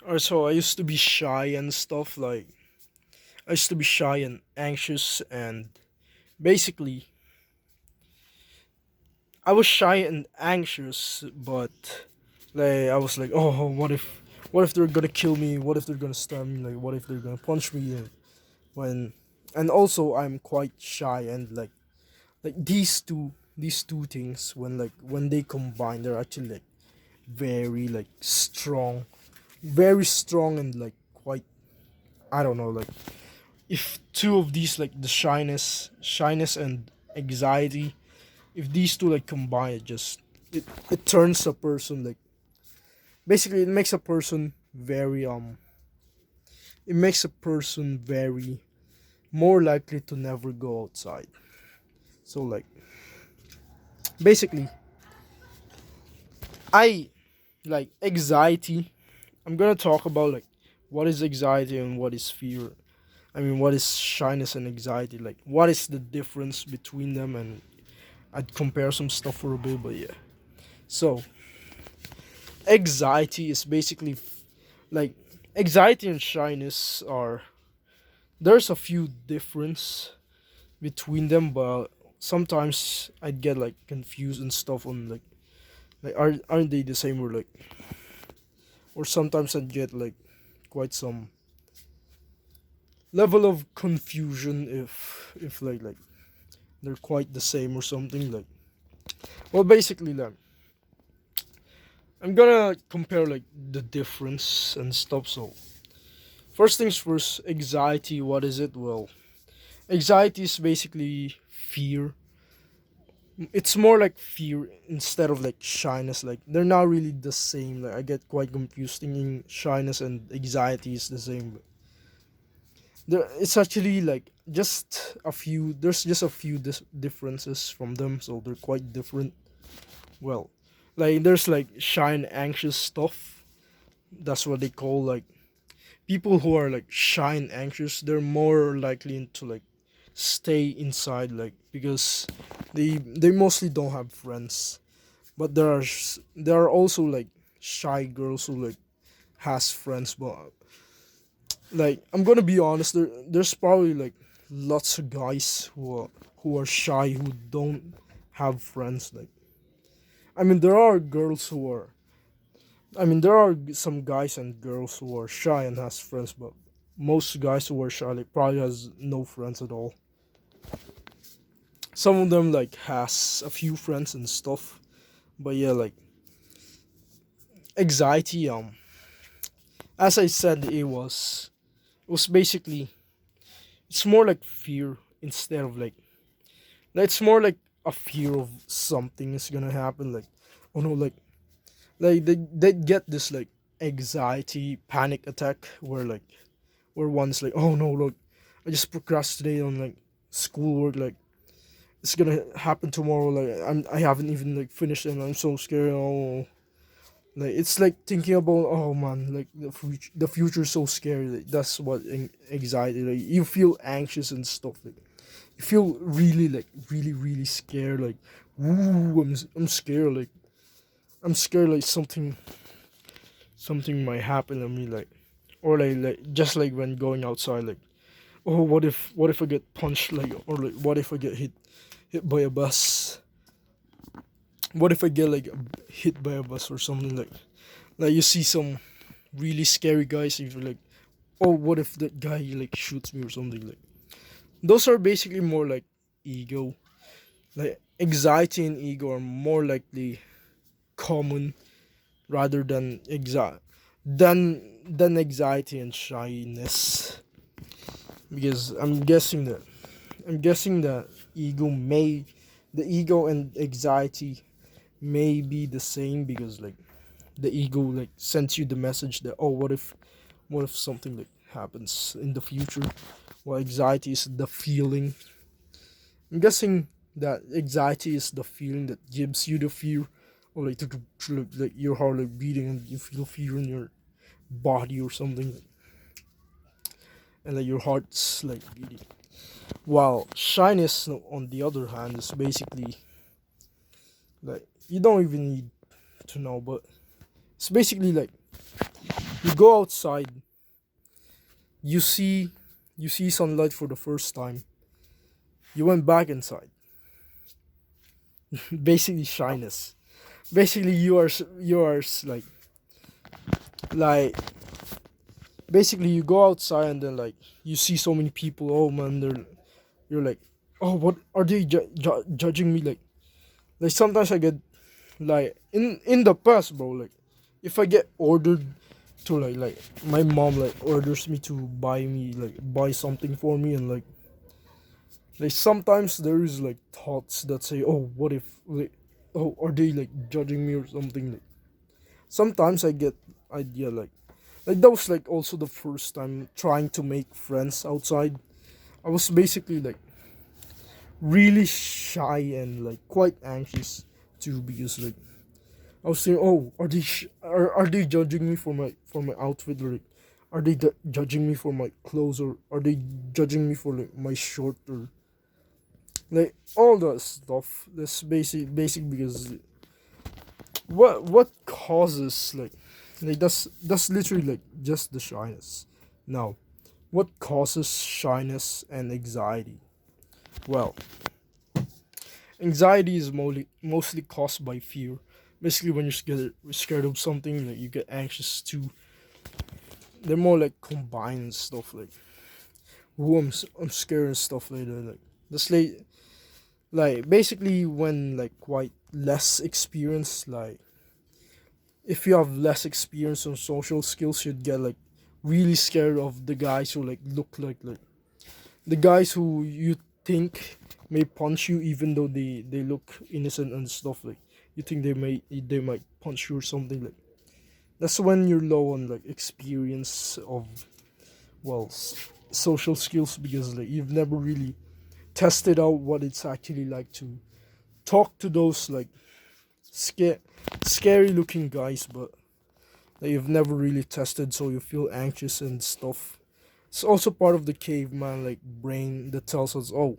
Or so I used to be shy and stuff. Like I used to be shy and anxious, and basically I was shy and anxious, but like I was like, oh, what if they're gonna kill me? What if they're gonna stab me? Like, what if they're gonna punch me? And when, and also I'm quite shy, and like these two things, when they combine, they're actually like very like strong, very strong, and like quite, I don't know, like if two of these, like the shyness and anxiety, if these two like combine, it turns a person like, basically it makes a person very it makes a person very more likely to never go outside. So like basically I like anxiety. I'm gonna talk about like what is anxiety and what is fear. I mean, what is shyness and anxiety? Like, what is the difference between them? And I'd compare some stuff for a bit, but yeah. So, anxiety is basically like anxiety and shyness are, there's a few difference between them, but sometimes I'd get like confused and stuff on like aren't they the same, or like, or sometimes I'd get like quite some level of confusion if like they're quite the same or something like. Well, basically like I'm gonna compare like the difference and stuff. So first things first, anxiety. What is it? Well, anxiety is basically fear. It's more like fear instead of like shyness. Like they're not really the same. Like I get quite confused thinking shyness and anxiety is the same. There, it's actually like just a few. There's just a few differences from them, so they're quite different. Well, like there's like shy and anxious stuff. That's what they call like people who are like shy and anxious. They're more likely to like stay inside, like because they mostly don't have friends. But there are also like shy girls who like has friends, but like I'm gonna be honest, there's probably like lots of guys who are shy, who don't have friends. Like I mean, there are girls who are. I mean, there are some guys and girls who are shy and has friends, but most guys who are shy like probably has no friends at all. Some of them like has a few friends and stuff, but yeah, like anxiety. As I said, it was basically, it's more like fear instead of like it's more like a fear of something is gonna happen. Like oh no, like they get this like anxiety panic attack where one's like, oh no, look, I just procrastinated on like schoolwork, like it's gonna happen tomorrow, like I haven't even like finished and I'm so scared. Oh, like it's like thinking about, oh man, like the future is so scary. Like, that's what anxiety, like you feel anxious and stuff, like you feel really like really scared, like ooh, I'm scared, like I'm scared like something might happen to me, like or like just like when going outside, like oh, what if I get punched, like, or like what if I get hit by a bus, what if I get like hit by a bus or something, like you see some really scary guys, if you're like, oh, what if that guy like shoots me or something, like those are basically more like ego. Like anxiety and ego are more likely common rather than anxiety and shyness, because I'm guessing that ego may the ego and anxiety may be the same, because like the ego like sends you the message that, oh, what if something like happens in the future, while anxiety is the feeling. I'm guessing that anxiety is the feeling that gives you the fear, or like like your heart like beating and you feel fear in your body or something, and like your heart's like beating. While shyness, on the other hand, is basically like you don't even need to know, but it's basically like You go outside, you see you see sunlight for the first time. You went back inside. Basically shyness. Basically like basically you go outside and then like you see so many people. Oh man, you're like, oh, what are they judging me? Like sometimes I get like in the past, bro. Like if I get ordered to like my mom like orders me to buy something for me, and like sometimes there is like thoughts that say, oh, what if like, oh, are they like judging me or something? Like sometimes I get idea like that was like also the first time trying to make friends outside. I was basically like really shy and like quite anxious too, because like I was saying, oh, are they judging me for my outfit? Or like, are they judging me for my clothes, or are they judging me for like my shirt, or like all that stuff? That's basic because what causes like that's literally like just the shyness. Now, what causes shyness and anxiety? Well, anxiety is mostly caused by fear. Basically, when you're scared of something, like you get anxious too. They're more like combined stuff, like who I'm scared and stuff like that. Like that's like basically when like quite less experience, like if you have less experience on social skills, you'd get like really scared of the guys who like look like the guys who you think may punch you even though they look innocent and stuff. Like you think they might punch you or something. Like that's when you're low on like experience of well social skills, because like you've never really tested out what it's actually like to talk to those like scare scary looking guys, but that you've never really tested, so you feel anxious and stuff. It's also part of the caveman like brain that tells us, oh,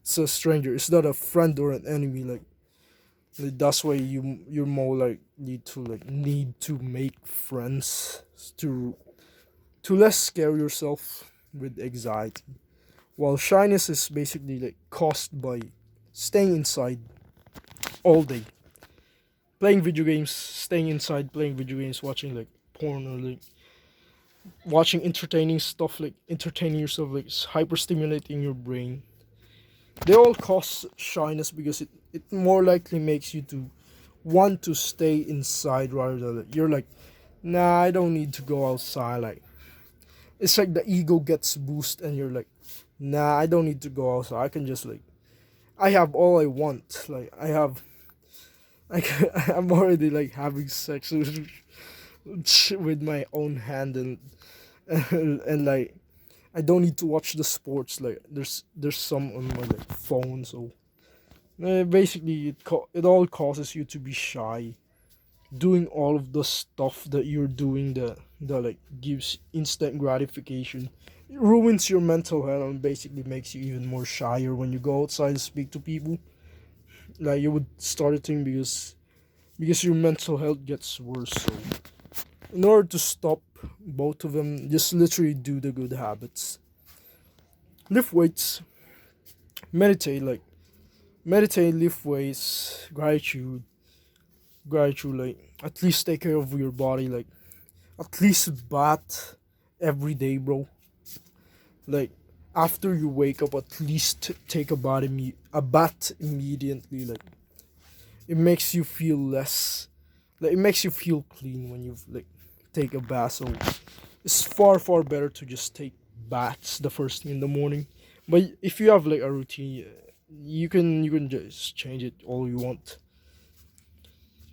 it's a stranger, it's not a friend or an enemy. Like that's why you're more like need to make friends to less scare yourself with anxiety. While shyness is basically like caused by staying inside all day, playing video games, staying inside, playing video games, watching like porn, or like watching entertaining stuff, like entertaining yourself, like hyper stimulating your brain. They all cause shyness because it more likely makes you to want to stay inside rather than like, you're like, nah, I don't need to go outside. Like it's like the ego gets boost and you're like, nah, I don't need to go outside. I can just like I have all I want. Like I have like I'm already like having sex with my own hand, and like I don't need to watch the sports. Like there's some on my like phone, so basically it all causes you to be shy. Doing all of the stuff that you're doing that like gives instant gratification, it ruins your mental health and basically makes you even more shyer when you go outside and speak to people. Like you would start a thing because your mental health gets worse. So in order to stop both of them, just literally do the good habits. Lift weights, meditate, lift weights, gratitude, like at least take care of your body, like at least bath every day, bro. Like after you wake up, at least take a bath immediately. Like it makes you feel less, like it makes you feel clean when you like take a bath. So it's far better to just take baths the first thing in the morning. But if you have like a routine, you can just change it all you want.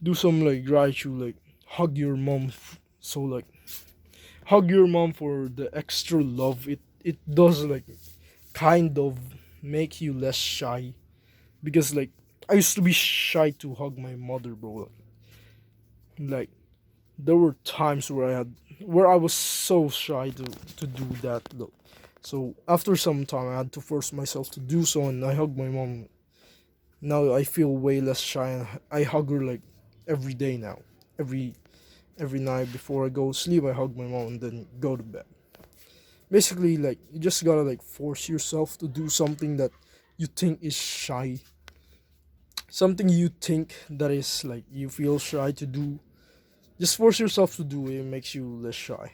Do some like gratitude, like hug your mom. So like hug your mom for the extra love it does, like kind of make you less shy, because like I used to be shy to hug my mother, bro. Like there were times where I was so shy to do that though. So after some time I had to force myself to do so, and I hug my mom. Now I feel way less shy, and I hug her like every day now. Every every night before I go to sleep. I hug my mom and then go to bed. Basically, like you just gotta like force yourself to do something that you think is shy, something you think that is like you feel shy to do. Just force yourself to do it. It makes you less shy.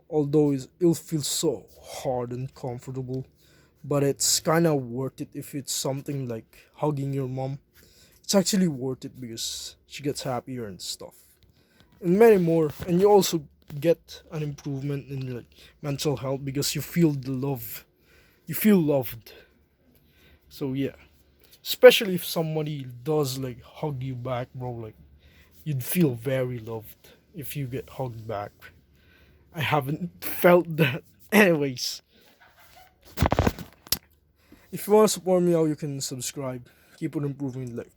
Although it'll feel so hard and comfortable, but it's kind of worth it if it's something like hugging your mom. It's actually worth it because she gets happier and stuff, and many more. And you also get an improvement in your like mental health because you feel the love. You feel loved. So yeah, especially if somebody does like hug you back, bro. Like you'd feel very loved if you get hugged back. I haven't felt that. Anyways, if you want to support me out, you can subscribe. Keep on improving. Like